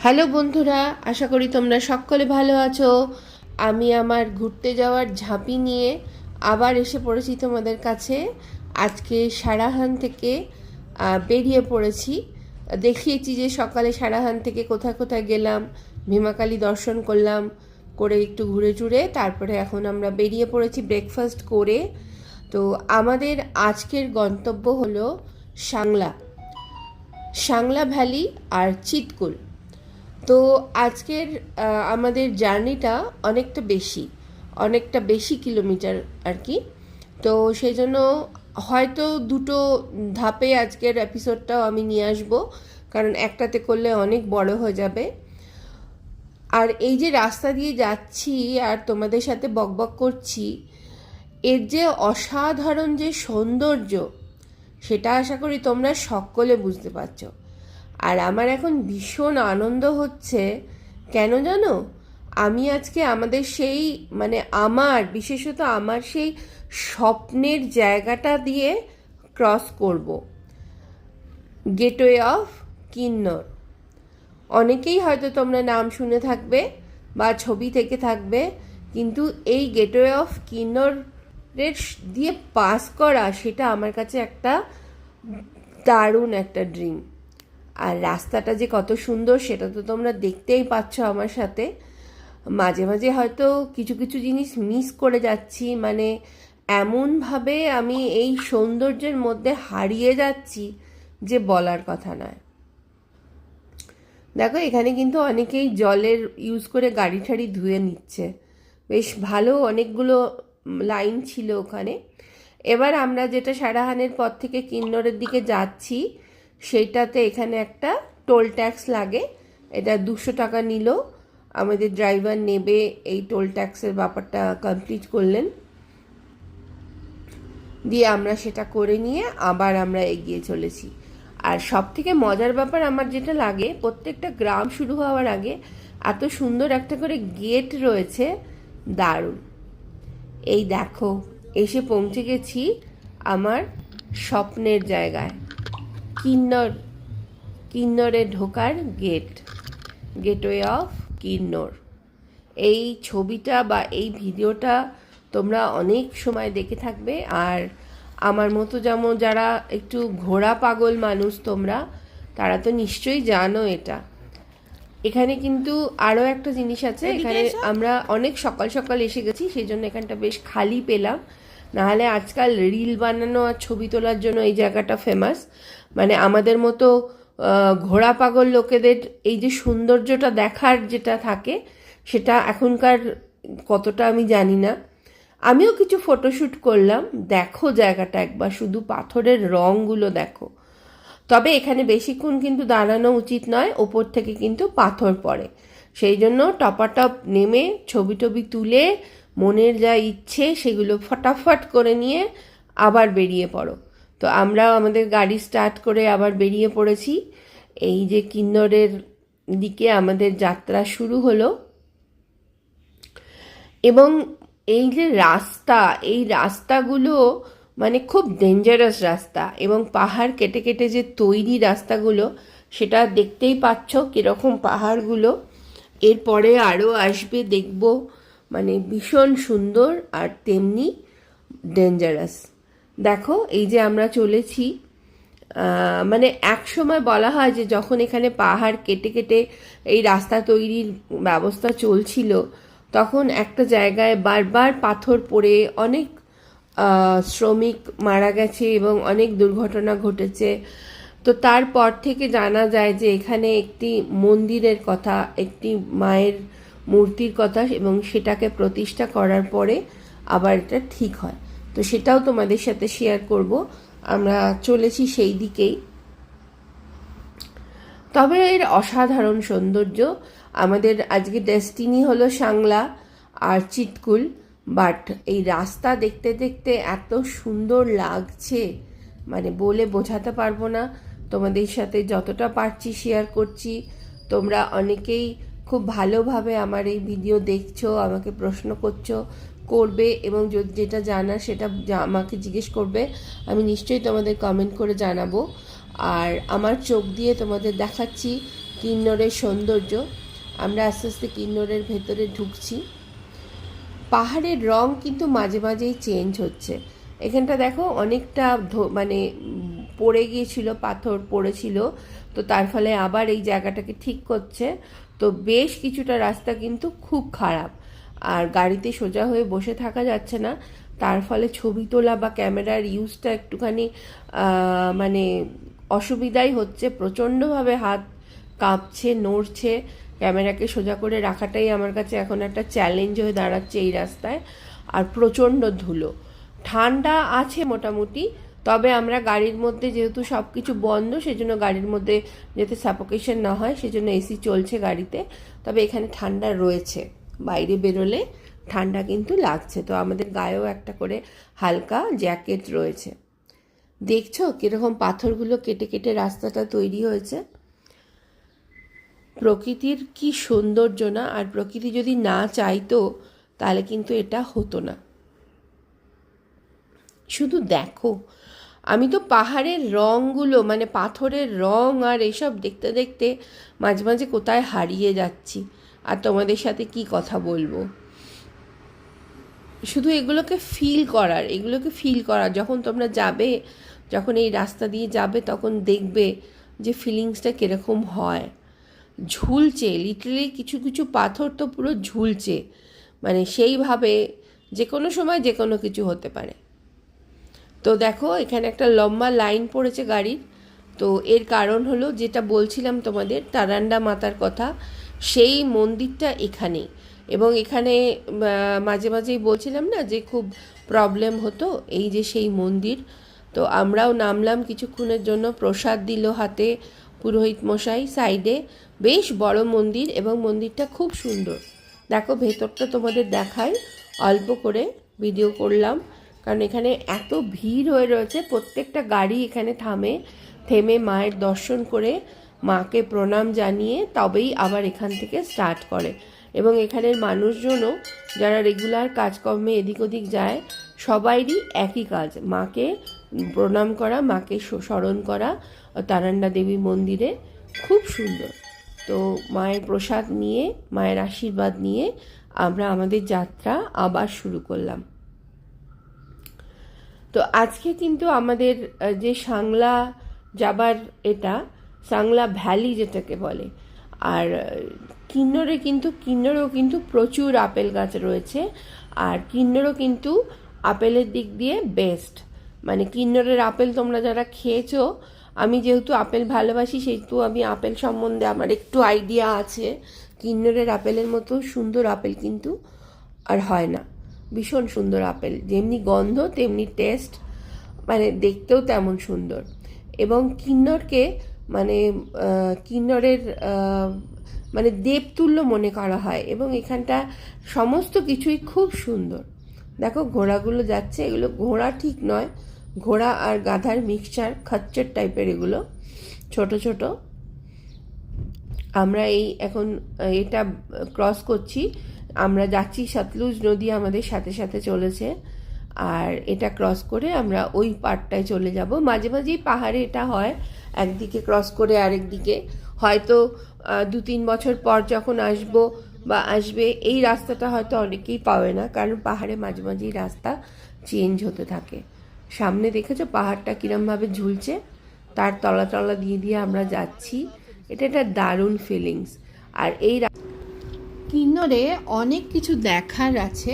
Hello বন্ধুরা, আশা করি তোমরা সকলে ভালো আছো। আমি আমার ঘুরতে যাওয়ার ঝাঁপি নিয়ে আবার এসে পড়েছি তোমাদের কাছে। আজকে সারাহান থেকে বেরিয়ে পড়েছি। দেখিয়েছি যে সকালে সারাহান থেকে কোথায় কোথায় গেলাম, ভীমাকালী দর্শন করলাম, করে একটু ঘুরে টুরে তারপরে এখন আমরা বেরিয়ে পড়েছি ব্রেকফাস্ট করে। তো আমাদের আজকের গন্তব্য হলো সাংলা ভ্যালি আর চিৎকুল। তো আজকের আমাদের জার্নিটা অনেকটা বেশি কিলোমিটার আর কি। তো সেই জন্য হয়তো দুটো ধাপে আজকের এপিসোডটাও আমি নিয়ে আসবো, কারণ একটাতে করলে অনেক বড় হয়ে যাবে। আর এই যে রাস্তা দিয়ে যাচ্ছি আর তোমাদের সাথে বকবক করছি, এর যে অসাধারণ যে সৌন্দর্য, সেটা আশা করি তোমরা সকলে বুঝতে পারছো। আর আমার এখন ভীষণ আনন্দ হচ্ছে, কেন জানো? আমি আজকে আমাদের সেই বিশেষত আমার সেই স্বপ্নের জায়গাটা দিয়ে ক্রস করব, গেটওয়ে অফ কিন্নর। অনেকেই হয়তো তোমরা নাম শুনে থাকবে বা ছবি থেকে থাকবে, কিন্তু এই গেটওয়ে অফ কিন্নরের দিয়ে পাস করা, সেটা আমার কাছে একটা দারুণ একটা ড্রিম। আর রাস্তাটা যে কত সুন্দর সেটা তো তোমরা দেখতেই পাচ্ছ আমার সাথে। মাঝে মাঝে হয়তো কিছু কিছু জিনিস মিস করে যাচ্ছি, এমনভাবে আমি এই সৌন্দর্যের মধ্যে হারিয়ে যাচ্ছি যে বলার কথা নয়। দেখো, এখানে কিন্তু অনেকেই জলের ইউজ করে গাড়ি ঠাড়ি ধুয়ে নিচ্ছে, বেশ ভালো অনেকগুলো লাইন ছিল ওখানে। এবার আমরা যেটা সারাহানের পর থেকে কিন্নরের দিকে যাচ্ছি, সেইটাতে এখানে একটা টোল ট্যাক্স লাগে। এটা 200 টাকা নিল, আমাদের ড্রাইভার নেবে। এই টোল ট্যাক্সের ব্যাপারটা কমপ্লিট করলেন, দিয়ে আমরা সেটা করে নিয়ে আবার আমরা এগিয়ে চলেছি। আর সব থেকে মজার ব্যাপার আমার যেটা লাগে, প্রত্যেকটা গ্রাম শুরু হওয়ার আগে এত সুন্দর একটা করে গেট রয়েছে, দারুণ। এই দেখো, এসে পৌঁছে গেছি আমার স্বপ্নের জায়গায়, কিন্নরে ঢোকার গেটওয়ে অফ কিন্নর। এই ছবিটা বা এই ভিডিওটা তোমরা অনেক সময় দেখে থাকবে। আর আমার মতো যেমন যারা একটু ঘোড়া পাগল মানুষ তোমরা, তারা তো নিশ্চয়ই জানো এটা। এখানে কিন্তু আরও একটা জিনিস আছে, এখানে আমরা অনেক সকাল সকাল এসে গেছি, সেই জন্য এখানটা বেশ খালি পেলাম। নাহলে আজকাল রিল বানানো আর ছবি তোলার জন্য এই জায়গাটা ফেমাস। আমাদের মতো ঘোড়া পাগল লোকেদের এই যে সৌন্দর্যটা দেখার যেটা থাকে, সেটা এখনকার কতটা আমি জানি না। আমিও কিছু ফটোশ্যুট করলাম। দেখো জায়গাটা একবার, শুধু পাথরের রঙগুলো দেখো। তবে এখানে বেশিক্ষণ কিন্তু দাঁড়ানো উচিত নয়, ওপর থেকে কিন্তু পাথর পড়ে। সেই জন্য টপাটপ নেমে ছবি টবি তুলে মনের যা ইচ্ছে সেগুলো ফটাফট করে নিয়ে আবার বেরিয়ে পড়ো। তো আমরা আমাদের গাড়ি স্টার্ট করে আবার বেরিয়ে পড়েছি। এই যে কিন্নরের দিকে আমাদের যাত্রা শুরু হলো। এবং এই যে এই রাস্তাগুলো খুব ডেঞ্জারাস রাস্তা, এবং পাহাড় কেটে কেটে যে তৈরি রাস্তাগুলো, সেটা দেখতেই পাচ্ছ কীরকম পাহাড়গুলো। এরপরে আরও আসবে, দেখব, ভীষণ সুন্দর আর তেমনি ডেঞ্জারাস। দেখো, এই যে আমরা চলেছি, এক সময় বলা হয় যে যখন এখানে পাহাড় কেটে কেটে এই রাস্তা তৈরির ব্যবস্থা চলছিল, তখন একটা জায়গায় বারবার পাথর পড়ে অনেক শ্রমিক মারা গেছে এবং অনেক দুর্ঘটনা ঘটেছে। তো তারপর থেকে জানা যায় যে এখানে একটি মন্দিরের কথা, একটি মায়ের মূর্তির কথা, এবং সেটাকে প্রতিষ্ঠা করার পরে আবার এটা ঠিক হয়। তো সেটাও তোমাদের সাথে শেয়ার করব। আমরা চলেছি সেই দিকেই। তবে এর অসাধারণ সৌন্দর্য। আমাদের আজকে ডেস্টিনি হলো সাংলা আর চিৎকুল, বাট এই রাস্তা দেখতে দেখতে এত সুন্দর লাগছে, বলে বোঝাতে পারবো না। তোমাদের সাথে যতটা পারছি শেয়ার করছি। তোমরা অনেকেই খুব ভালোভাবে আমার এই ভিডিও দেখছো, আমাকে প্রশ্ন করবে, এবং যেটা জানার সেটা আমাকে জিজ্ঞেস করবে। আমি নিশ্চয়ই তোমাদের কমেন্ট করে জানাবো। আর আমার চোখ দিয়ে তোমাদের দেখাচ্ছি কিন্নরের সৌন্দর্য। আমরা আস্তে আস্তে কিন্নরের ভেতরে ঢুকছি। পাহাড়ের রং কিন্তু মাঝে মাঝেই চেঞ্জ হচ্ছে। এখানটা দেখো অনেকটা মানে পড়ে গিয়েছিল, পাথর পড়েছিল, তো তার ফলে আবার এই জায়গাটাকে ঠিক করছে। তো বেশ কিছুটা রাস্তা কিন্তু খুব খারাপ, আর গাড়িতে সোজা হয়ে বসে থাকা যাচ্ছে না। তার ফলে ছবি তোলা বা ক্যামেরার ইউজটা একটুখানি মানে অসুবিধাই হচ্ছে। প্রচণ্ডভাবে হাত কাঁপছে, নড়ছে। ক্যামেরাকে সোজা করে রাখাটাই আমার কাছে এখন একটা চ্যালেঞ্জ হয়ে দাঁড়াচ্ছে এই রাস্তায়। আর প্রচণ্ড ধুলো। ঠান্ডা আছে মোটামুটি, তবে আমরা গাড়ির মধ্যে যেহেতু সব কিছু বন্ধ, সেজন্য গাড়ির মধ্যে যাতে সাফোকেশন না হয় সেজন্য এসি চলছে গাড়িতে। তবে এখানে ঠান্ডা রয়েছে, বাইরে বেরোলে ঠান্ডা কিন্তু লাগছে। তো আমাদের গায়েও একটা করে হালকা জ্যাকেট রয়েছে। দেখছো কীরকম পাথরগুলো কেটে কেটে রাস্তাটা তৈরি হয়েছে। প্রকৃতির কি সৌন্দর্য না! আর প্রকৃতি যদি না চাইতো তাহলে কিন্তু এটা হতো না। শুধু দেখো, আমি তো পাহাড়ের রঙগুলো মানে পাথরের রং আর এসব দেখতে দেখতে মাঝে মাঝে কোথায় হারিয়ে যাচ্ছি। আর তোমাদের সাথে কি কথা বলবো, শুধু এগুলোকে ফিল করার যখন তোমরা যাবে, যখন এই রাস্তা দিয়ে যাবে, তখন দেখবে যে ফিলিংসটা কীরকম হয়। ঝুলছে লিটারালি, কিছু কিছু পাথর তো পুরো ঝুলছে, মানে সেইভাবে যে কোনো সময় যে কোনো কিছু হতে পারে। তো দেখো এখানে একটা লম্বা লাইন পড়েছে গাড়ির। তো এর কারণ হলো, যেটা বলছিলাম তোমাদের তারান্ডা মাতার কথা, সেই মন্দিরটা এখানেই। এবং এখানে মাঝে মাঝেই বলছিলাম না যে খুব প্রবলেম হতো, এই যে সেই মন্দির। তো আমরাও নামলাম কিছুক্ষণের জন্য, প্রসাদ দিল হাতে পুরোহিত মশাই। সাইডে বেশ বড় মন্দির, এবং মন্দিরটা খুব সুন্দর। দেখো ভেতরটা তোমাদের দেখাই, অল্প করে ভিডিও করলাম, কারণ এখানে এত ভিড় হয়ে রয়েছে। প্রত্যেকটা গাড়ি এখানে থেমে মায়ের দর্শন করে, মাকে প্রণাম জানিয়ে তবেই আবার এখান থেকে স্টার্ট করে। এবং এখানের মানুষজনও যারা রেগুলার কাজকর্মে এদিক ওদিক যায়, সবাইরই একই কাজ, মাকে প্রণাম করা, মাকে স্মরণ করা। তারান্ডা দেবী মন্দিরে খুব সুন্দর। তো মায়ের প্রসাদ নিয়ে, মায়ের আশীর্বাদ নিয়ে আমরা আমাদের যাত্রা আবার শুরু করলাম। তো আজকে কিন্তু আমাদের যে সাংলা যাবার, এটা সাংলা ভ্যালি যেটাকে বলে। আর কিন্নরেও কিন্তু প্রচুর আপেল গাছ রয়েছে। আর কিন্নরও কিন্তু আপেলের দিক দিয়ে বেস্ট। মানে কিন্নরের আপেল তোমরা যারা খেয়েছো, আমি যেহেতু আপেল ভালোবাসি সেহেতু আমি আপেল সম্বন্ধে আমার একটু আইডিয়া আছে। কিন্নরের আপেলের মতো সুন্দর আপেল কিন্তু আর হয় না। ভীষণ সুন্দর আপেল, যেমনি গন্ধ তেমনি টেস্ট, মানে দেখতেও তেমন সুন্দর। এবং কিন্নরকে মানে কিন্নরের মানে দেবতুল্য মনে করা হয়। এবং এখানটা সমস্ত কিছুই খুব সুন্দর। দেখো ঘোড়াগুলো যাচ্ছে, এগুলো ঘোড়া ঠিক নয়, ঘোড়া আর গাধার মিক্সচার, খচ্চর টাইপের এগুলো, ছোট ছোট। আমরা এখন এটা ক্রস করছি, আমরা যাচ্ছি, সতলুজ নদী আমাদের সাথে সাথে চলেছে। আর এটা ক্রস করে আমরা ওই পার্টটায় চলে যাব। মাঝে মাঝেই পাহাড়ে এটা হয়, একদিকে ক্রস করে আরেক দিকে। হয়তো 2-3 বছর পর যখন আসবে এই রাস্তাটা হয়তো অনেকেই পাবে না, কারণ পাহাড়ে মাঝে মাঝেই রাস্তা চেঞ্জ হতে থাকে। সামনে দেখেছো পাহাড়টা কিরমভাবে ঝুলছে, তার তলা দিয়ে আমরা যাচ্ছি। এটা একটা দারুণ ফিলিংস। আর এই কিন্নরে অনেক কিছু দেখার আছে,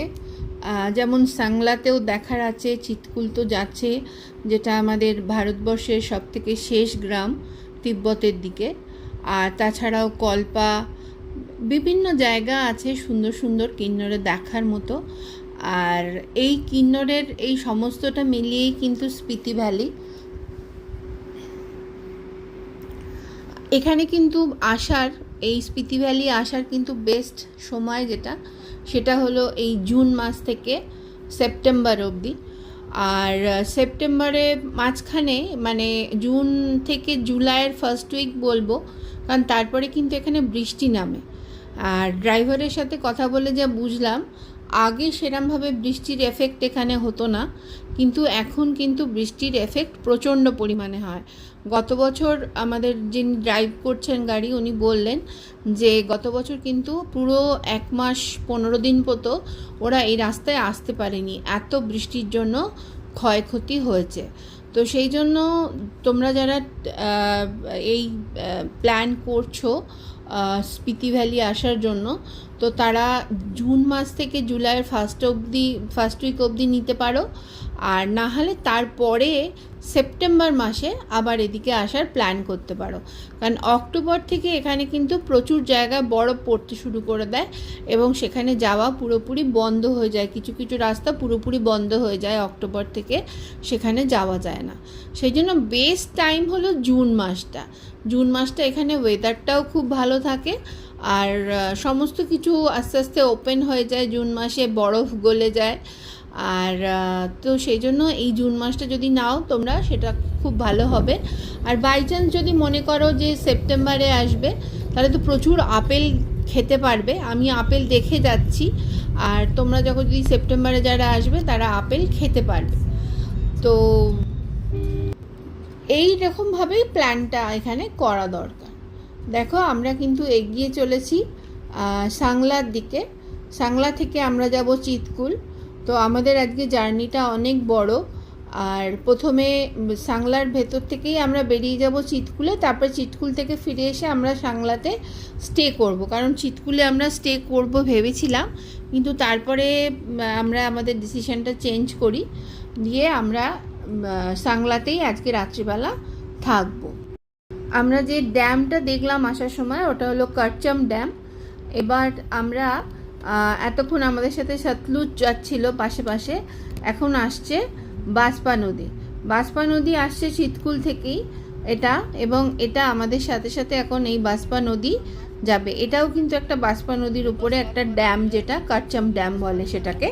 যেমন সাংলাতেও দেখার আছে। চিতকুল তো যাচ্ছে, যেটা আমাদের ভারতবর্ষের সবথেকে শেষ গ্রাম তিব্বতের দিকে। আর তাছাড়াও কল্পা, বিভিন্ন জায়গা আছে সুন্দর সুন্দর কিন্নরে দেখার মতো। আর এই কিন্নরের এই সমস্তটা মিলিয়েই কিন্তু স্পিতি ভ্যালি। এখানে কিন্তু এই স্পিতি ভ্যালি আসার কিন্তু বেস্ট সময় সেটা হলো এই জুন মাস থেকে সেপ্টেম্বর অবধি। আর সেপ্টেম্বরে মাঝখানে, মানে জুন থেকে জুলাইয়ের ফার্স্ট উইক বলবো, কারণ তারপরে কিন্তু এখানে বৃষ্টি নামে। আর ড্রাইভারের সাথে কথা বলে যা বুঝলাম, আগে সেরমভাবে বৃষ্টির এফেক্ট এখানে হতো না, কিন্তু এখন কিন্তু বৃষ্টির এফেক্ট প্রচণ্ড পরিমাণে হয়। গত বছর আমাদের যিনি ড্রাইভ করছেন গাড়ি, উনি বললেন যে গত বছর কিন্তু পুরো 1 মাস 15 দিন মতো ওরা এই রাস্তায় আসতে পারেনি, এত বৃষ্টির জন্য ক্ষয়ক্ষতি হয়েছে। তো সেই জন্য তোমরা যারা এই প্ল্যান করছো স্পিতি ভ্যালি আসার জন্য, তো তারা জুন মাস থেকে জুলাইয়ের ফার্স্ট উইক অবধি নিতে পারো, আর না হলে তারপরে সেপ্টেম্বর মাসে আবার এদিকে আসার প্ল্যান করতে পারো। কারণ অক্টোবর থেকে এখানে কিন্তু প্রচুর জায়গায় বরফ পড়তে শুরু করে দেয় এবং সেখানে যাওয়া পুরোপুরি বন্ধ হয়ে যায়, কিছু কিছু রাস্তা পুরোপুরি বন্ধ হয়ে যায় অক্টোবর থেকে, সেখানে যাওয়া যায় না। সেই জন্য বেস্ট টাইম হলো জুন মাসটা। এখানে ওয়েদারটাও খুব ভালো থাকে, আর সমস্ত কিছু আস্তে আস্তে ওপেন হয়ে যায়, জুন মাসে বরফ গলে যায়। আর তো সেই জন্য এই জুন মাসটা যদি নাও তোমরা, সেটা খুব ভালো হবে। আর বাই চান্স যদি মনে করো যে সেপ্টেম্বরে আসবে, তাহলে তো প্রচুর আপেল খেতে পারবে। আমি আপেল দেখে যাচ্ছি, আর তোমরা যখন যদি সেপ্টেম্বরে যারা আসবে তারা আপেল খেতে পারবে। তো এই রকমভাবেই প্ল্যানটা এখানে করা দরকার। দেখো আমরা কিন্তু এগিয়ে চলেছি সাংলার দিকে। সাংলা থেকে আমরা যাব চিৎকুল। তো আমাদের আজকে জার্নিটা অনেক বড়, আর প্রথমে সাংলার ভেতর থেকেই আমরা বেরিয়ে যাব চিৎকুলে, তারপর চিৎকুল থেকে ফিরে এসে আমরা সাংলাতে স্টে করব। কারণ চিৎকুলে আমরা স্টে করব ভেবেছিলাম, কিন্তু তারপরে আমরা আমাদের ডিসিশনটা চেঞ্জ করি, দিয়ে আমরা সাংলাতেই আজকে রাত্রিবেলা থাকবো। আমরা যে ড্যামটা দেখলাম আসার সময়, ওটা হলো কারচাম ড্যাম। এবার আমরা এতক্ষণ আমাদের সাথে সতলুজ যাচ্ছিল পাশে, এখন আসছে বাসপা নদী আসছে চিৎকুল থেকেই এটা, এবং এটা আমাদের সাথে এখন এই বাসপা নদী যাবে। এটাও কিন্তু একটা বাসপা নদীর উপরে একটা ড্যাম, যেটা কারচাম ড্যাম বলে সেটাকে।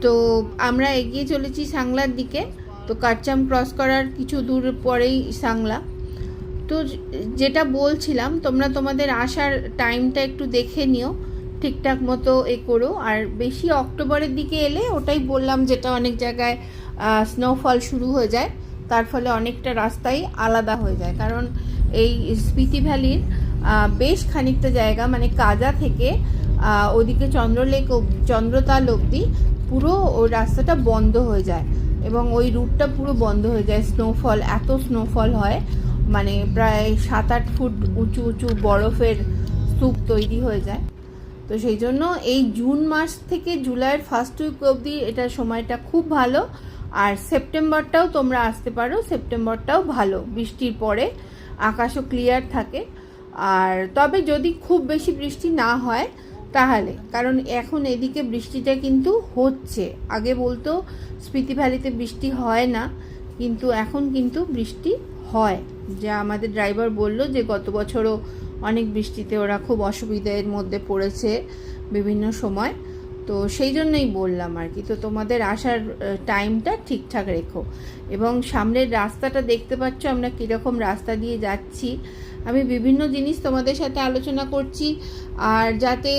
তো আমরা এগিয়ে চলেছি সাংলার দিকে। তো কারচাম ক্রস করার কিছু দূর পরেই সাংলা। তো যেটা বলছিলাম, তোমরা তোমাদের আসার টাইমটা একটু দেখে নিও, ঠিকঠাক মতো করো। আর বেশি অক্টোবরের দিকে এলে, ওটাই বললাম, যেটা অনেক জায়গায় স্নোফল শুরু হয়ে যায়, তার ফলে অনেকটা রাস্তাই আলাদা হয়ে যায়। কারণ এই স্পিতি ভ্যালির বেশ খানিকটা জায়গা, মানে কাজা থেকে ওদিকে চন্দ্রতাল অবধি পুরো ওই রাস্তাটা বন্ধ হয়ে যায়, এবং ওই রুটটা পুরো বন্ধ হয়ে যায়। এত স্নোফল হয়, মানে প্রায় 7-8 ফুট উঁচু বরফের স্তূপ তৈরি হয়ে যায়। তো সেই জন্য এই জুন মাস থেকে জুলাইয়ের ফার্স্ট উইক অবধি এটা সময়টা খুব ভালো। আর সেপ্টেম্বরটাও তোমরা আসতে পারো, সেপ্টেম্বরটাও ভালো, বৃষ্টির পরে আকাশও ক্লিয়ার থাকে। আর তবে যদি খুব বেশি বৃষ্টি না হয় তাহলে, কারণ এখন এদিকে বৃষ্টিটা কিন্তু হচ্ছে। আগে বলতো স্পিতি ভ্যালিতে বৃষ্টি হয় না, কিন্তু এখন কিন্তু বৃষ্টি হয়। যা আমাদের ড্রাইভার বললো যে গত বছরও অনেক বৃষ্টিতে ওরা খুব অসুবিধার মধ্যে পড়েছে বিভিন্ন সময়। তো সেই জন্যই বললাম আর কি। তো তোমাদের আসার টাইমটা ঠিকঠাক রেখো। এবং সামনের রাস্তাটা দেখতে পাচ্ছ আমরা কীরকম রাস্তা দিয়ে যাচ্ছি। আমি বিভিন্ন জিনিস তোমাদের সাথে আলোচনা করছি, আর যাতে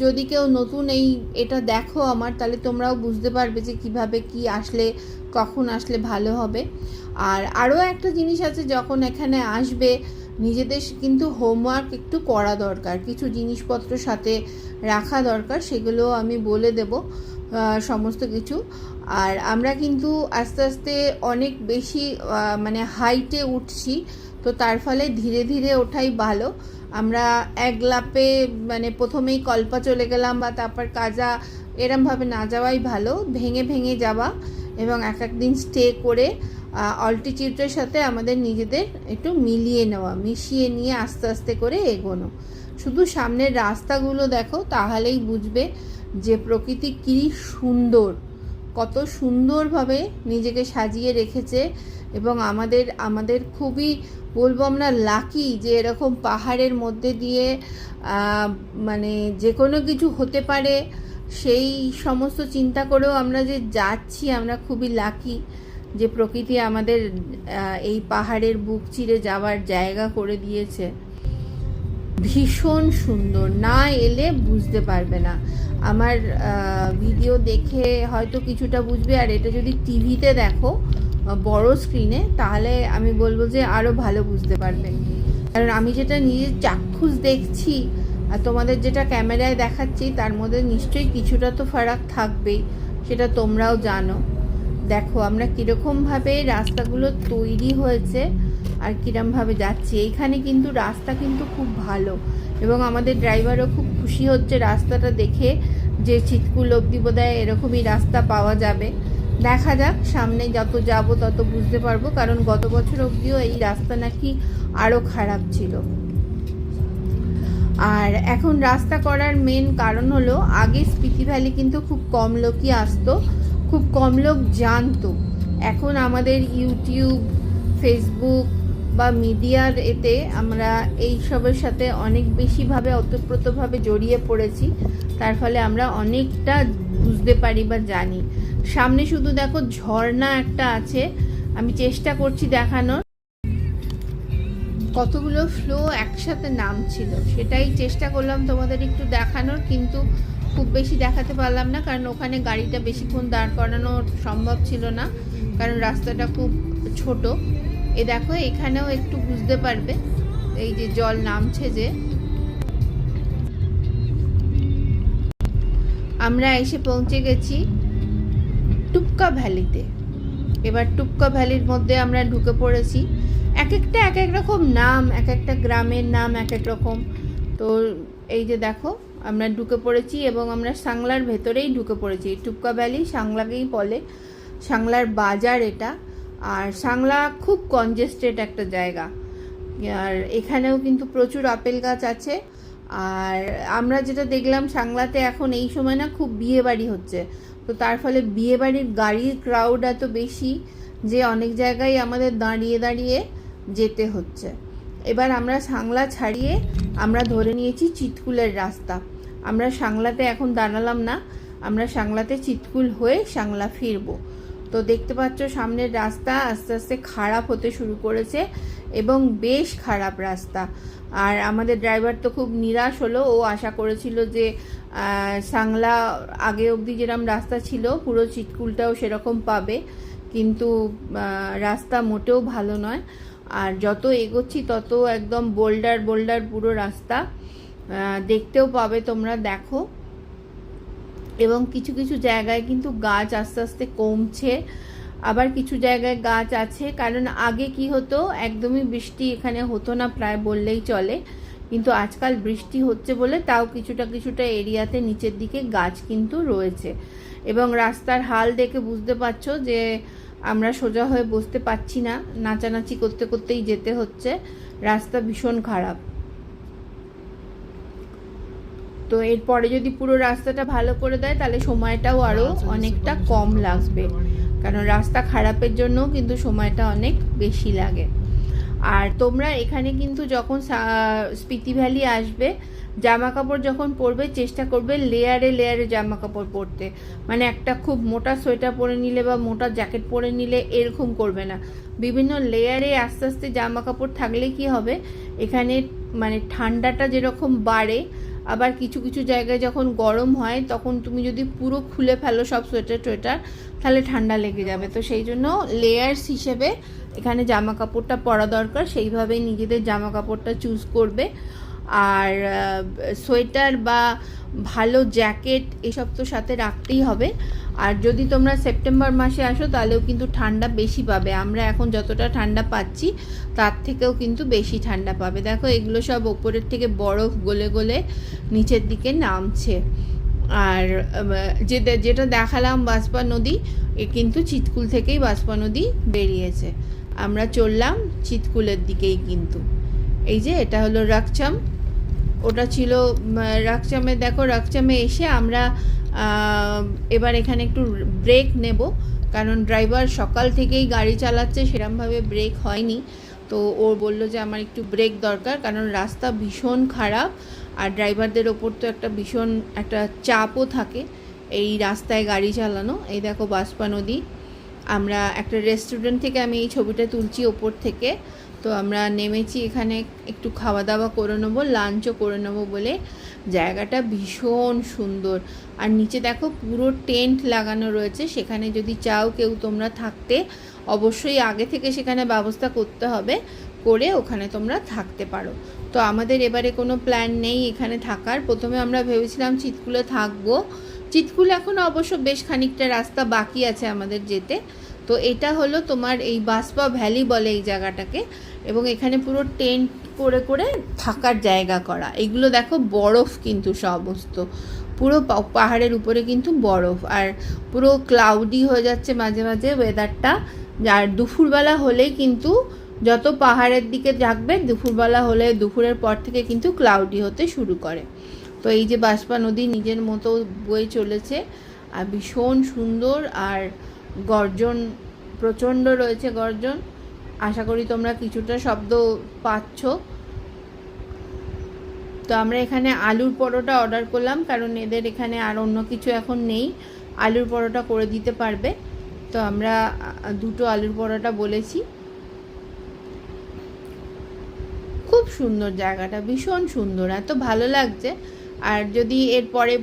যদি কেউ নতুন এটা দেখো আমার, তাহলে তোমরাও বুঝতে পারবে যে কিভাবে কি আসলে, কখন আসলে ভালো হবে। আর আরও একটা জিনিস আছে, যখন এখানে আসবে নিজেদের কিন্তু হোমওয়ার্ক একটু করা দরকার, কিছু জিনিসপত্র সাথে রাখা দরকার, সেগুলো আমি বলে দেব সমস্ত কিছু। আর আমরা কিন্তু আস্তে আস্তে অনেক বেশি মানে হাইটে উঠছি, তো তার ফলে ধীরে ধীরে ওঠাই ভালো। আমরা এক লাপে মানে প্রথমেই কল্পা চলে গেলাম বা তারপর কাজা, এরমভাবে না যাওয়াই ভালো, ভেঙে ভেঙে যাওয়া এবং এক দিন স্টে করে অল্টিটিউডের সাথে আমাদের নিজেদের একটু মিশিয়ে নিয়ে আস্তে আস্তে করে এগোনো। শুধু সামনের রাস্তাগুলো দেখো, তাহলেই বুঝবে যে প্রকৃতি কী সুন্দর, কত সুন্দরভাবে নিজেকে সাজিয়ে রেখেছে। এবং আমাদের খুবই বলবো আমরা লাকি যে এরকম পাহাড়ের মধ্যে দিয়ে মানে যে কোনো কিছু হতে পারে, সেই সমস্ত চিন্তা করেও আমরা যে যাচ্ছি, আমরা খুবই লাকি যে প্রকৃতি আমাদের এই পাহাড়ের বুক চিরে যাওয়ার জায়গা করে দিয়েছে। ভীষণ সুন্দর, না এলে বুঝতে পারবে না। আমার ভিডিও দেখে হয়তো কিছুটা বুঝবে, আর এটা যদি টিভিতে দেখো বড় স্ক্রিনে, তাহলে আমি বলবো যে আরও ভালো বুঝতে পারবেন। কারণ আমি যেটা নিজের চাক্ষুষ দেখছি আর তোমাদের যেটা ক্যামেরায় দেখাচ্ছি, তার মধ্যে নিশ্চয়ই কিছুটা তো ফারাক থাকবেই, সেটা তোমরাও জানো। দেখো আমরা কীরকমভাবে রাস্তাগুলো তৈরি হয়েছে আর কীরমভাবে যাচ্ছি। এইখানে কিন্তু রাস্তা কিন্তু খুব ভালো, এবং আমাদের ড্রাইভারও খুব খুশি হচ্ছে রাস্তাটা দেখে, যে চিৎকুল অবধি বোধহয় এরকমই রাস্তা পাওয়া যাবে। দেখা যাক, সামনে যত যাব তত বুঝতে পারবো, কারণ গত বছর অবধিও এই রাস্তা নাকি আরও খারাপ ছিল। আর এখন রাস্তা করার মেন কারণ হলো, আগে স্পিতি ভ্যালি কিন্তু খুব কম লোকই আসতো, খুব কম লোক জানতো। এখন আমাদের ইউটিউব, ফেসবুক বা মিডিয়ার এতে আমরা এই সবের সাথে অনেক বেশিভাবে ওতপ্রোতভাবে জড়িয়ে পড়েছি, তার ফলে আমরা অনেকটা বুঝতে পারি বা জানি। সামনে শুধু দেখো ঝর্ণা একটা আছে, আমি চেষ্টা করছি দেখানোর, কতগুলো ফ্লো একসাথে নামছিল, সেটাই চেষ্টা করলাম তোমাদের একটু দেখানোর, কিন্তু খুব বেশি দেখাতে পারলাম না, কারণ ওখানে গাড়িটা বেশিক্ষণ দাঁড় করানো সম্ভব ছিল না, কারণ রাস্তাটা খুব ছোট। এ দেখো এখানেও একটু বুঝতে পারবে, এই যে জল নামছে যে। আমরা এসে পৌঁছে গেছি টুপকা ভ্যালিতে। এবার টুপকা ভ্যালির মধ্যে আমরা ঢুকে পড়েছি। এক একটা এক এক রকম নাম, এক একটা গ্রামের নাম এক এক রকম। তো এই যে দেখো আমরা ঢুকে পড়েছি, এবং আমরা সাংলার ভেতরেই ঢুকে পড়েছি। টুপকা ভ্যালি সাংলাকেই বলে, সাংলার বাজার এটা। আর সাংলা খুব কনজেস্টেড একটা জায়গা, আর এখানেও কিন্তু প্রচুর আপেল গাছ আছে। আর আমরা যেটা দেখলাম, সাংলাতে এখন এই সময় না খুব বিয়ে বাড়ি হচ্ছে, তো তার ফলে বিয়ে বাড়ির গাড়ির ক্রাউড এত বেশি যে অনেক জায়গায় আমাদের দাঁড়িয়ে দাঁড়িয়ে যেতে হচ্ছে। এবার আমরা সাংলা ছাড়িয়ে আমরা ধরে নিয়েছি চিৎকুলের রাস্তা। আমরা সাংলাতে এখন দাঁড়ালাম না, আমরা সাংলাতে চিৎকুল হয়ে সাংলা ফিরবো। তো দেখতে পাচ্ছ সামনের রাস্তা আস্তে আস্তে খারাপ হতে শুরু করেছে, এবং বেশ খারাপ রাস্তা। আর আমাদের ড্রাইভার তো খুব নিরাশ হলো, ও আশা করেছিল যে সাংলা আগে অবধি যেরকম রাস্তা ছিল পুরো চিৎকুলটাও সেরকম পাবে, কিন্তু রাস্তা মোটেও ভালো নয়। আর যত এগোচ্ছি তত একদম বোল্ডার বোল্ডার পুরো রাস্তা, দেখতেও পাবে তোমরা, দেখো। এবং কিছু কিছু জায়গায় কিন্তু গাছ আস্তে আস্তে কমছে, আবার কিছু জায়গায় গাছ আছে, কারণ আগে কি হতো, একদমই বৃষ্টি এখানে হতো না প্রায় বললেই চলে, কিন্তু আজকাল বৃষ্টি হচ্ছে বলে তাও কিছুটা কিছুটা এরিয়াতে নিচের দিকে গাছ কিন্তু রয়েছে। এবং রাস্তার হাল দেখে বুঝতে পারছো যে আমরা সোজা হয়ে বসতে পারছি না, নাচানাচি করতে করতেই যেতে হচ্ছে, রাস্তা ভীষণ খারাপ। তো এরপরে যদি পুরো রাস্তাটা ভালো করে দেয় তাহলে সময়টাও আরও অনেকটা কম লাগবে, কারণ রাস্তা খারাপের জন্য কিন্তু সময়টা অনেক বেশি লাগে। আর তোমরা এখানে কিন্তু যখন স্পিতি ভ্যালি আসবে, জামা কাপড় যখন পরবে চেষ্টা করবে লেয়ারে লেয়ারে জামা কাপড় পরতে, মানে একটা খুব মোটা সোয়েটার পরে নিলে বা মোটা জ্যাকেট পরে নিলে এরকম করবে না, বিভিন্ন লেয়ারে আস্তে আস্তে জামা কাপড় থাকলে কি হবে, এখানে মানে ঠান্ডাটা যেরকম বাড়ে, আবার কিছু কিছু জায়গায় যখন গরম হয় তখন তুমি যদি পুরো খুলে ফেলো সব সোয়েটার তাহলে ঠান্ডা লেগে যাবে। তো সেই জন্য লেয়ার্স হিসেবে এখানে জামা কাপড়টা পরা দরকার, সেইভাবেই নিজেদের জামা কাপড়টা চুজ করবে। আর সোয়েটার বা ভালো জ্যাকেট এসব তো সাথে রাখতেই হবে। আর যদি তোমরা সেপ্টেম্বর মাসে আসো তাহলেও কিন্তু ঠান্ডা বেশি পাবে, আমরা এখন যতটা ঠান্ডা পাচ্ছি তার থেকেও কিন্তু বেশি ঠান্ডা পাবে। দেখো এগুলো সব ওপরের থেকে বরফ গলে গলে নিচের দিকে নামছে। আর যেটা দেখালাম বাঁশপা নদী, এ কিন্তু চিৎকুল থেকেই বাঁশপা নদী বেরিয়েছে। আমরা চললাম চিৎকুলের দিকেই, কিন্তু এই যে এটা হলো রাকচাম, ওটা ছিল রাকচামে। দেখো রাকচামে এসে আমরা এবার এখানে একটু ব্রেক নেব, কারণ ড্রাইভার সকাল থেকেই গাড়ি চালাচ্ছে, সেরকমভাবে ব্রেক হয়নি। তো ও বললো যে আমার একটু ব্রেক দরকার, কারণ রাস্তা ভীষণ খারাপ, আর ড্রাইভারদের ওপর তো একটা ভীষণ একটা চাপও থাকে এই রাস্তায় গাড়ি চালানো। এই দেখো বাঁশপা নদী, আমরা একটা রেস্টুরেন্ট থেকে আমি এই ছবিটা তুলছি ওপর থেকে। তো আমরা নেমেছি এখানে, একটু খাওয়া দাওয়া করে নেবো, লাঞ্চও করে নেবো বলে। জায়গাটা ভীষণ সুন্দর। আর নিচে দেখো পুরো টেন্ট লাগানো রয়েছে, সেখানে যদি চাও কেউ তোমরা থাকতে, অবশ্যই আগে থেকে সেখানে ব্যবস্থা করতে হবে, করে ওখানে তোমরা থাকতে পারো। তো আমাদের এবারে কোনো প্ল্যান নেই এখানে থাকার। প্রথমে আমরা ভেবেছিলাম চিৎকুলে থাকবো। চিৎকুল এখন অবশ্য বেশ খানিকটা রাস্তা বাকি আছে আমাদের যেতে। তো এটা হলো তোমার এই বাসপা ভ্যালি বলে এই জায়গাটাকে, এবং এখানে পুরো টেন্ট করে করে থাকার জায়গা করা। এগুলো দেখো বরফ কিন্তু সমস্ত, পুরো পাহাড়ের উপরে কিন্তু বরফ, আর পুরো ক্লাউডি হয়ে যাচ্ছে মাঝে মাঝে ওয়েদারটা। আর দুপুরবেলা হলেই কিন্তু, যত পাহাড়ের দিকে থাকবে দুপুরবেলা হলে, দুপুরের পর থেকে কিন্তু ক্লাউডি হতে শুরু করে। তো এই যে বাসপা নদী নিজের মতো বয়ে চলেছে, আর ভীষণ সুন্দর, আর গর্জন প্রচণ্ড রয়েছে গর্জন। আশা করি তোমরা কিছুটা শব্দ পাচ্ছ। তো আমরা এখানে আলুর পরোটা অর্ডার করলাম, কারণ এদের এখানে আর অন্য কিছু এখন নেই, আলুর পরোটা করে দিতে পারবে। তো আমরা 2টো আলুর পরোটা বলেছি। খুব সুন্দর জায়গাটা, ভীষণ সুন্দর, এত ভালো লাগছে। আর যদি এরপরে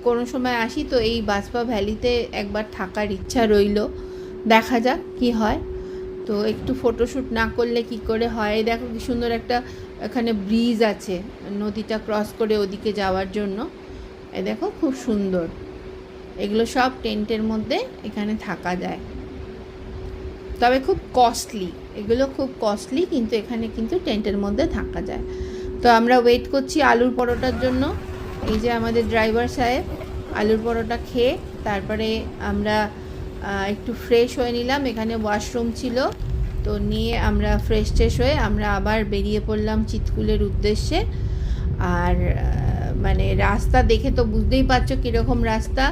কোনো সময় আসি তো এই বাসপা ভ্যালিতে একবার থাকার ইচ্ছা রইল, দেখা যাক কি হয়। তো একটু ফটোশ্যুট না করলে কি করে হয়। দেখো কি সুন্দর একটা এখানে ব্রিজ আছে নদীটা ক্রস করে ওদিকে যাওয়ার জন্য। এই দেখো খুব সুন্দর। এগুলো সব টেন্টের মধ্যে এখানে থাকা যায়, তবে খুব কস্টলি, এগুলো খুব কস্টলি, কিন্তু এখানে কিন্তু টেন্টের মধ্যে থাকা যায়। তো আমরা ওয়েট করছি আলুর পরোটার জন্য। এই যে আমাদের ড্রাইভার সাহেব আলুর পরোটা খেয়ে তারপরে আমরা একটু ফ্রেশ হয়ে নিলাম। এখানে ওয়াশরুম ছিল, তো নিয়ে আমরা ফ্রেশ হয়ে আমরা আবার বেরিয়ে পড়লাম চিৎকুলের উদ্দেশ্যে। আর মানে রাস্তা দেখে তো বুঝতেই পারছো কীরকম রাস্তা।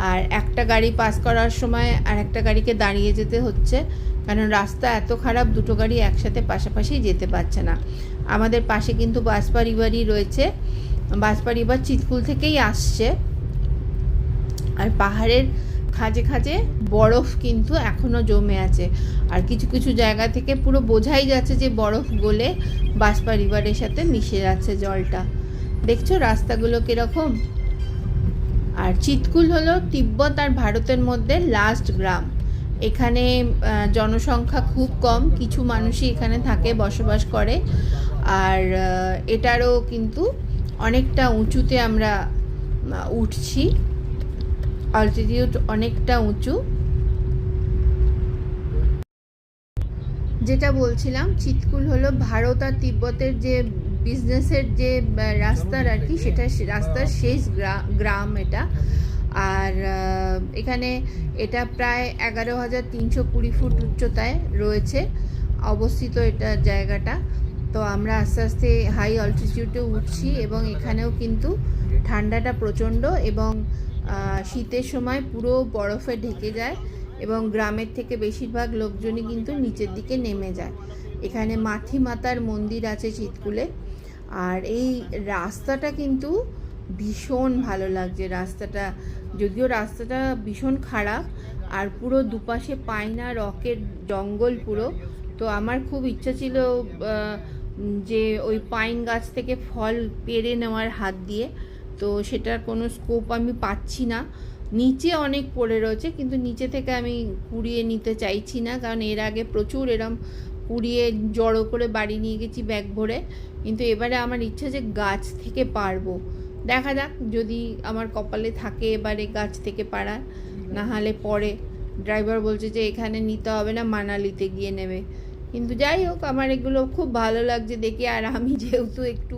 আর একটা গাড়ি পাস করার সময় আর একটা গাড়িকে দাঁড়িয়ে যেতে হচ্ছে, কারণ রাস্তা এত খারাপ, 2টো গাড়ি একসাথে পাশাপাশি যেতে পারছে না। আমাদের পাশে কিন্তু বাসপা রিভারই রয়েছে, বাসপা রিভার চিৎকুল থেকেই আসছে। আর পাহাড়ের খাঁজে খাঁজে বরফ কিন্তু এখনও জমে আছে, আর কিছু কিছু জায়গা থেকে পুরো বোঝাই যাচ্ছে যে বরফ গলে বাসপা রিভারের সাথে মিশে যাচ্ছে জলটা। দেখছো রাস্তাগুলো কীরকম। আর চিৎকুল হলো তিব্বত আর ভারতের মধ্যে লাস্ট গ্রাম। এখানে জনসংখ্যা খুব কম, কিছু মানুষই এখানে থাকে, বসবাস করে। আর এটারও কিন্তু অনেকটা উঁচুতে আমরা উঠছি, অল্টিটিউড অনেকটা উঁচু। যেটা বলছিলাম, চিৎকুল হলো ভারত আর তিব্বতের যে বিজনেসের যে রাস্তার আর কি, সেটা রাস্তার শেষ গ্রাম এটা। আর এখানে এটা প্রায় 11,320 ফুট উচ্চতায় রয়েছে অবস্থিত এটা জায়গাটা। তো আমরা আস্তে আস্তে হাই অল্টিটিউডে উঠছি, এবং এখানেও কিন্তু ঠান্ডাটা প্রচণ্ড, এবং শীতের সময় পুরো বরফে ঢেকে যায়, এবং গ্রামের থেকে বেশিরভাগ লোকজনই কিন্তু নিচের দিকে নেমে যায়। এখানে মাথি মাতার মন্দির আছে চিৎকুলে। আর এই রাস্তাটা কিন্তু ভীষণ ভালো লাগছে রাস্তাটা, যদিও রাস্তাটা ভীষণ খারাপ, আর পুরো দুপাশে পাইনা রকের জঙ্গল পুরো। তো আমার খুব ইচ্ছা ছিল যে ওই পাইন গাছ থেকে ফল পেড়ে নেওয়ার হাত দিয়ে, তো সেটার কোনো স্কোপ আমি পাচ্ছি না। নিচে অনেক পড়ে রয়েছে, কিন্তু নিচে থেকে আমি কুড়িয়ে নিতে চাইছি না, কারণ এর আগে প্রচুর এরম কুড়িয়ে জড়ো করে বাড়ি নিয়ে গেছি ব্যাগ ভরে। কিন্তু এবারে আমার ইচ্ছা যে গাছ থেকে পারবো, দেখা যাক যদি আমার কপালে থাকে এবারে গাছ থেকে পারা, না হলে পরে। ড্রাইভার বলছে যে এখানে নিতে হবে না, মানালিতে গিয়ে নেবে। কিন্তু যাই হোক, আমার এগুলো খুব ভালো লাগছে দেখে। আর আমি যেহেতু একটু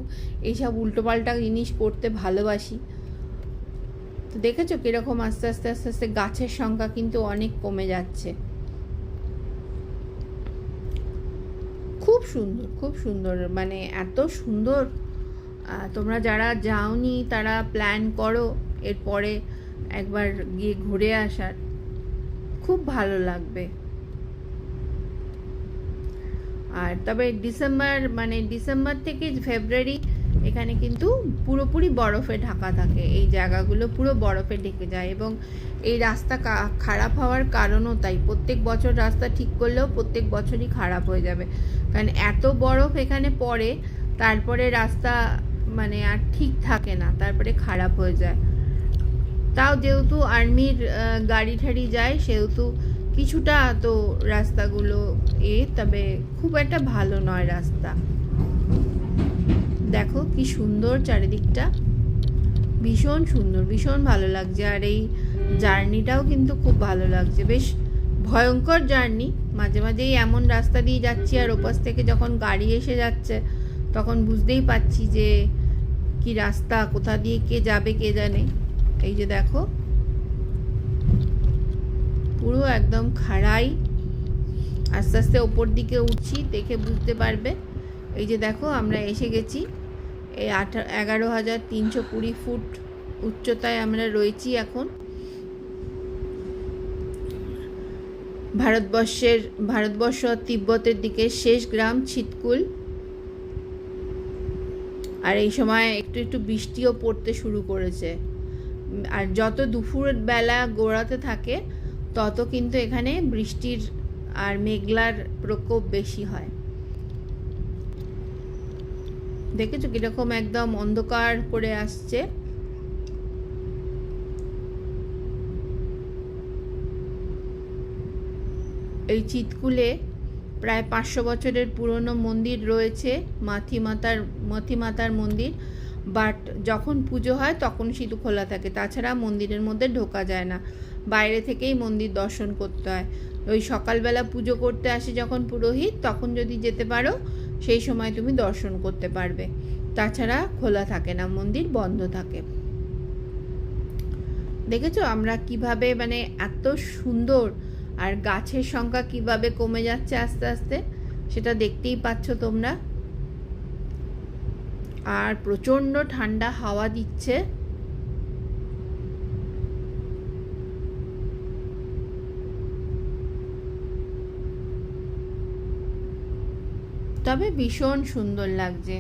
এইসব উল্টোপাল্টা জিনিস করতে ভালোবাসি, তো দেখেছো কীরকম আস্তে আস্তে আস্তে আস্তে গাছের সংখ্যা কিন্তু অনেক কমে যাচ্ছে। খুব সুন্দর, খুব সুন্দর, মানে এত সুন্দর। তোমরা যারা যাওনি তারা প্ল্যান করো এরপরে একবার গিয়ে ঘুরে আসার, খুব ভালো লাগবে। আর তবে ডিসেম্বর থেকে ফেব্রুয়ারি এখানে কিন্তু পুরোপুরি বরফে ঢাকা থাকে, এই জায়গাগুলো পুরো বরফে ঢেকে যায়। এবং এই রাস্তা খারাপ হওয়ার কারণও তাই, প্রত্যেক বছর রাস্তা ঠিক করলেও প্রত্যেক বছরই খারাপ হয়ে যাবে, কারণ এত বরফ এখানে পড়ে, তারপরে রাস্তা মানে আর ঠিক থাকে না, তারপরে খারাপ হয়ে যায়। তাও যেহেতু আর্মির গাড়ি ঠাড়ি যায়, সেহেতু কিছুটা তো রাস্তাগুলো তবে খুব একটা ভালো নয় রাস্তা। দেখো কি সুন্দর চারিদিকটা, ভীষণ সুন্দর, ভীষণ ভালো লাগছে। আর এই জার্নিটাও কিন্তু খুব ভালো লাগছে, বেশ ভয়ঙ্কর জার্নি। মাঝে মাঝেই এমন রাস্তা দিয়ে যাচ্ছি, আর ওপাশ থেকে যখন গাড়ি এসে যাচ্ছে তখন বুঝতেই পারছি যে কি রাস্তা, কোথা দিয়ে কে যাবে কে জানে। এই যে দেখো পুরো একদম খাড়াই, আস্তে আস্তে ওপর দিকে উঠছি, দেখে বুঝতে পারবে। এই যে দেখো আমরা এসে গেছি, এই 11,320 ফুট উচ্চতায় আমরা রয়েছি এখন। ভারতবর্ষ তিব্বতের দিকে শেষ গ্রাম ছিতকুল। আর এই সময় একটু একটু বৃষ্টিও পড়তে শুরু করেছে। আর যত দুপুর বেলা গোড়াতে থাকে তত কিন্তু এখানে বৃষ্টির আর মেঘলার প্রকোপ বেশি হয়। দেখেছো কিরকম একদম অন্ধকার করে আসছে। এই চিতকুলে প্রায় 500 বছরের পুরনো মন্দির রয়েছে, মথি মাতার মন্দির। বাট যখন পুজো হয় তখন শুধু খোলা থাকে, তাছাড়া মন্দিরের মধ্যে ঢোকা যায় না, বাইরে থেকেই মন্দির দর্শন করতে হয়। ওই সকালবেলা পুজো করতে আসে যখন পুরোহিত, তখন যদি যেতে পারো সেই সময় তুমি দর্শন করতে পারবে, তাছাড়া খোলা থাকে না, মন্দির বন্ধ থাকে। দেখেছো আমরা কিভাবে মানে এত সুন্দর, আর গাছের সংখ্যা কিভাবে কমে যাচ্ছে আস্তে আস্তে, সেটা দেখতেই পাচ্ছ তোমরা। আর প্রচণ্ড ঠান্ডা হাওয়া দিচ্ছে। তবে ভীষণ সুন্দর লাগছে,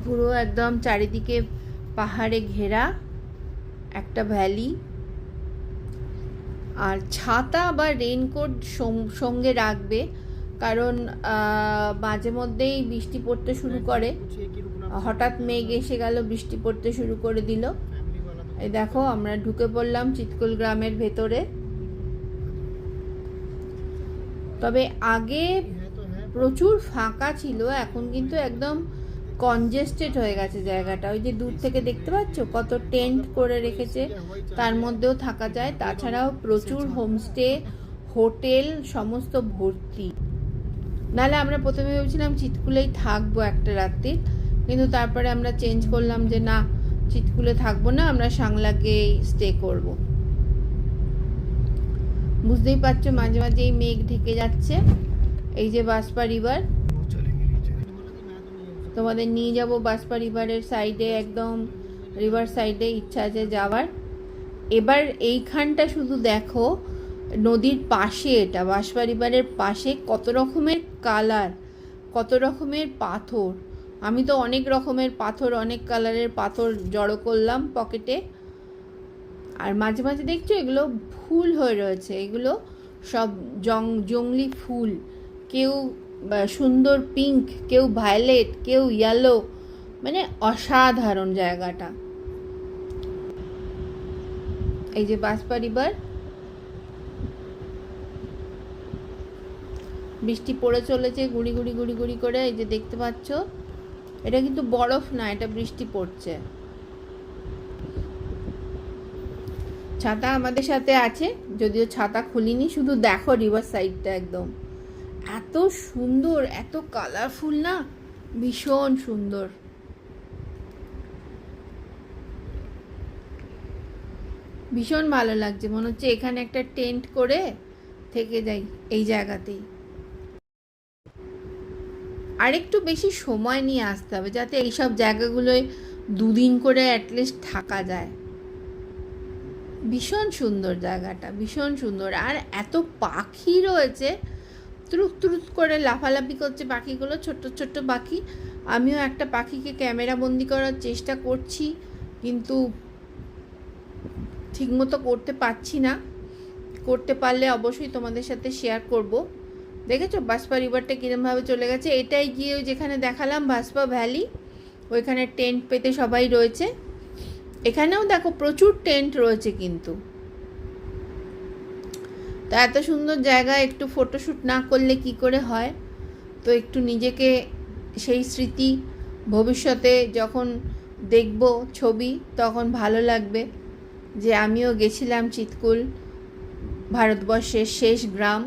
পুরো একদম চারিদিকে পাহাড়ে ঘেরা একটা ভ্যালি। আর ছাতা বা রেইনকোট সঙ্গে রাখবে, কারণ মাঝে মধ্যেই বৃষ্টি পড়তে শুরু করে, হঠাৎ মেঘ এসে গেল, বৃষ্টি পড়তে শুরু করে দিল। এই দেখো আমরা ঢুকে পড়লাম চিতকুল গ্রামের ভেতরে। তবে আগে প্রচুর ফাঁকা ছিল, এখন কিন্তু একদম কনজেস্টেড হয়ে গেছে জায়গাটা। ওই যে দূর থেকে দেখতে পাচ্ছ কত টেন্ট করে রেখেছে, তার মধ্যেও থাকা যায়। তাছাড়াও প্রচুর হোমস্টে, হোটেল সমস্ত ভর্তি। নাহলে আমরা প্রথমে ভেবেছিলাম চিতকুলেই থাকবো একটা রাত্রি, কিন্তু তারপরে আমরা চেঞ্জ করলাম যে না, চিতকুলে থাকবো না, আমরা সাংলাকেই স্টে করব। বুঝতেই পারছো মাঝে মাঝে এই মেঘ ঢেকে যাচ্ছে। এই যে বাঁশপা রিভার, তোমাদের নিয়ে যাব বাঁশপা রিভারের সাইডে, একদম রিভার সাইডে ইচ্ছা আছে যাওয়ার। এবার এইখানটা শুধু দেখো, নদীর পাশে, এটা বাঁশপা রিভারের পাশে কত রকমের কালার, কত রকমের পাথর। আমি তো অনেক রকমের পাথর, অনেক কালারের পাথর জড়ো করলাম পকেটে। আর মাঝে মাঝে দেখছো এগুলো ফুল হয়ে রয়েছে, এগুলো সব জংলি ফুল, কেউ সুন্দর পিঙ্ক, কেউ ভায়োলেট, কেউ ইয়েলো, মানে অসাধারণ জায়গাটা। এই যে বাঁশপা রিভার, বৃষ্টি পড়ে চলেছে গুড়ি গুড়ি গুড়ি গুড়ি করে, এই যে দেখতে পাচ্ছ। এটা কিন্তু বরফ না, এটা বৃষ্টি পড়ছে। ছাতা আমাদের সাথে আছে, যদিও ছাতা খুলিনি, শুধু দেখো রিভার সাইডটা একদম এত সুন্দর, এত কালারফুল না, ভীষণ সুন্দর। ভীষণ ভালো লাগছে, মনে হচ্ছে এখানে একটা টেন্ট করে থেকে যাই এই জায়গাতেই। আরেকটু বেশি সময় নিয়ে আসতে হবে, যাতে এইসব জায়গাগুলোয় 2 দিন করে অ্যাটলিস্ট থাকা যায়। ভীষণ সুন্দর জায়গাটা, ভীষণ সুন্দর। আর এত পাখি রয়েছে, ত্রুত ত্রুত করে লাফালাফি করছে পাখিগুলো, ছোট্ট ছোট্ট পাখি। আমিও একটা পাখিকে ক্যামেরা বন্দি করার চেষ্টা করছি, কিন্তু ঠিকমতো করতে পারছি না। করতে পারলে অবশ্যই তোমাদের সাথে শেয়ার করব। দেখেছো বাসপা রিভারটা কীরমভাবে চলে গেছে। এটাই গিয়ে যেখানে দেখালাম বাসপা ভ্যালি, ওইখানে টেন্ট পেতে সবাই রয়েছে। এখানেও দেখো প্রচুর টেন্ট রয়েছে কিন্তু। তা এত সুন্দর জায়গা একটু ফটোশ্যুট না করলে কি করে হয়। তো একটু নিজেকে সেই স্মৃতি ভবিষ্যতে যখন দেখব ছবি তখন ভালো লাগবে যে আমিও গেছিলাম চিৎকুল, ভারতবর্ষের শেষ গ্রাম।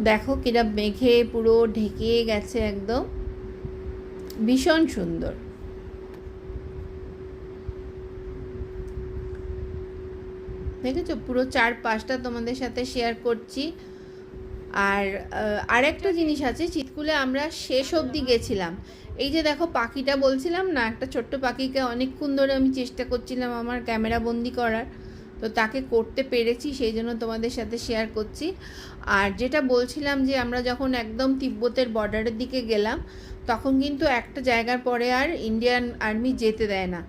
দেখো কিরা মেঘে পুরো ঢেকে গেছে একদম, ভীষণ সুন্দর। দেখেছো পুরো চারপাশটা তোমাদের সাথে শেয়ার করছি। আর আরেকটা জিনিস আছে, চিৎকুলে আমরা শেষ অবধি গেছিলাম। এই যে দেখো পাখিটা বলছিলাম না, একটা ছোট্ট পাখিকে অনেকক্ষণ ধরে আমি চেষ্টা করছিলাম আমার ক্যামেরা বন্দি করার, তো তাকে করতে পেরেছি, সেই জন্য তোমাদের সাথে শেয়ার করছি। আর যেটা বলছিলাম যে আমরা যখন একদম তিব্বতের বর্ডারের দিকে গেলাম, তখন কিন্তু একটা জায়গার পরে আর ইন্ডিয়ান আর্মি যেতে দেয় না,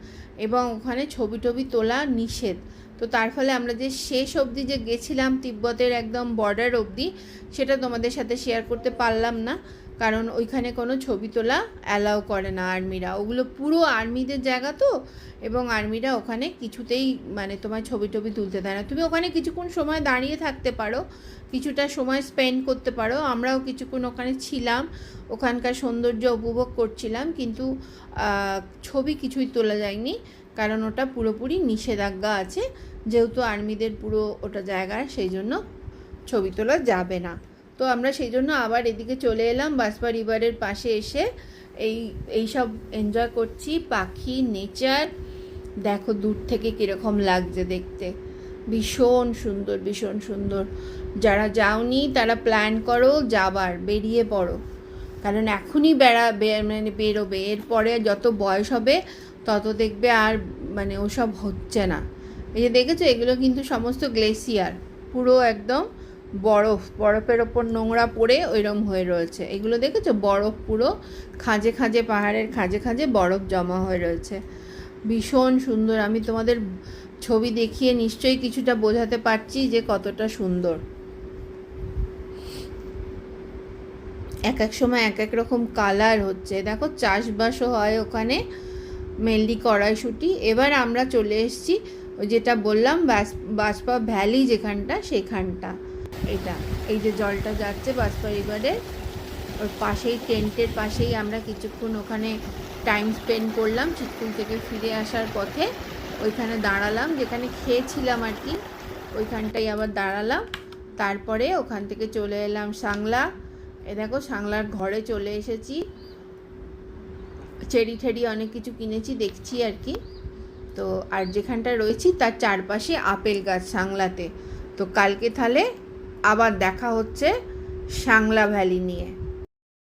এবং ওখানে ছবি টবি তোলা নিষেধ। তো তার ফলে আমরা যে শেষ অবধি যে গেছিলাম তিব্বতের একদম বর্ডার অবধি, সেটা তোমাদের সাথে শেয়ার করতে পারলাম না, কারণ ওইখানে কোনো ছবি তোলা অ্যালাউ করে না আর্মিরা। ওগুলো পুরো আর্মিদের জায়গা তো, এবং আর্মিরা ওখানে কিছুতেই মানে তোমার ছবি টবি তুলতে দেয় না। তুমি ওখানে কিছুক্ষণ সময় দাঁড়িয়ে থাকতে পারো, কিছুটা সময় স্পেন্ড করতে পারো। আমরাও কিছুক্ষণ ওখানে ছিলাম, ওখানকার সৌন্দর্য উপভোগ করছিলাম, কিন্তু ছবি কিছুই তোলা যায়নি, কারণ ওটা পুরোপুরি নিষেধাজ্ঞা আছে, যেহেতু আর্মিদের পুরো ওটা জায়গা, সেই জন্য ছবি তোলা যাবে না। তো আমরা সেই জন্য আবার এদিকে চলে এলাম, বাসপা রিভারের পাশে এসে এই সব এনজয় করছি। পাখি, নেচার দেখো দূর থেকে কীরকম লাগছে দেখতে, ভীষণ সুন্দর, ভীষণ সুন্দর। যারা যাওনি তারা প্ল্যান করো যাবার, বেরিয়ে পড়ো, কারণ এখনই বেরোবে। এরপরে যত বয়স হবে তত দেখবে আর মানে ওসব হচ্ছে না। এই যে দেখেছো এগুলো কিন্তু সমস্ত গ্লেসিয়ার, পুরো একদম বরফের ওপর নোংরা পড়ে ওইরকম হয়ে রয়েছে। এগুলো দেখেছো বরফ, পুরো খাঁজে খাঁজে, পাহাড়ের খাঁজে খাঁজে বরফ জমা হয়ে রয়েছে, ভীষণ সুন্দর। আমি তোমাদের ছবি দেখিয়ে নিশ্চয়ই কিছুটা বোঝাতে পারছি যে কতটা সুন্দর। এক এক সময় এক এক রকম কালার হচ্ছে। দেখো চাষবাসও হয় ওখানে, মেনলি কড়াইশুঁটি। এবার আমরা চলে এসেছি ওই যেটা বললাম বাসপা ভ্যালি যেখানটা, সেখানটা এটা। এই যে জলটা যাচ্ছে বাসপা রিভারের, ওর পাশেই টেন্টের পাশেই আমরা কিছুক্ষণ ওখানে টাইম স্পেন্ড করলাম। চিৎকুল থেকে ফিরে আসার পথে ওইখানে দাঁড়ালাম, যেখানে খেয়েছিলাম আর কি, ওইখানটাই আবার দাঁড়ালাম। তারপরে ওখান থেকে চলে এলাম সাংলা। এ দেখো সাংলার ঘরে চলে এসেছি, চেরি ঠেরি অনেক কিছু কিনেছি, দেখছি আর কি। তো আর যেখানটা রয়েছি তার চারপাশে আপেল গাছ সাংলাতে। তো কালকে তাহলে আবার দেখা হচ্ছে সাংলা ভ্যালি নিয়ে।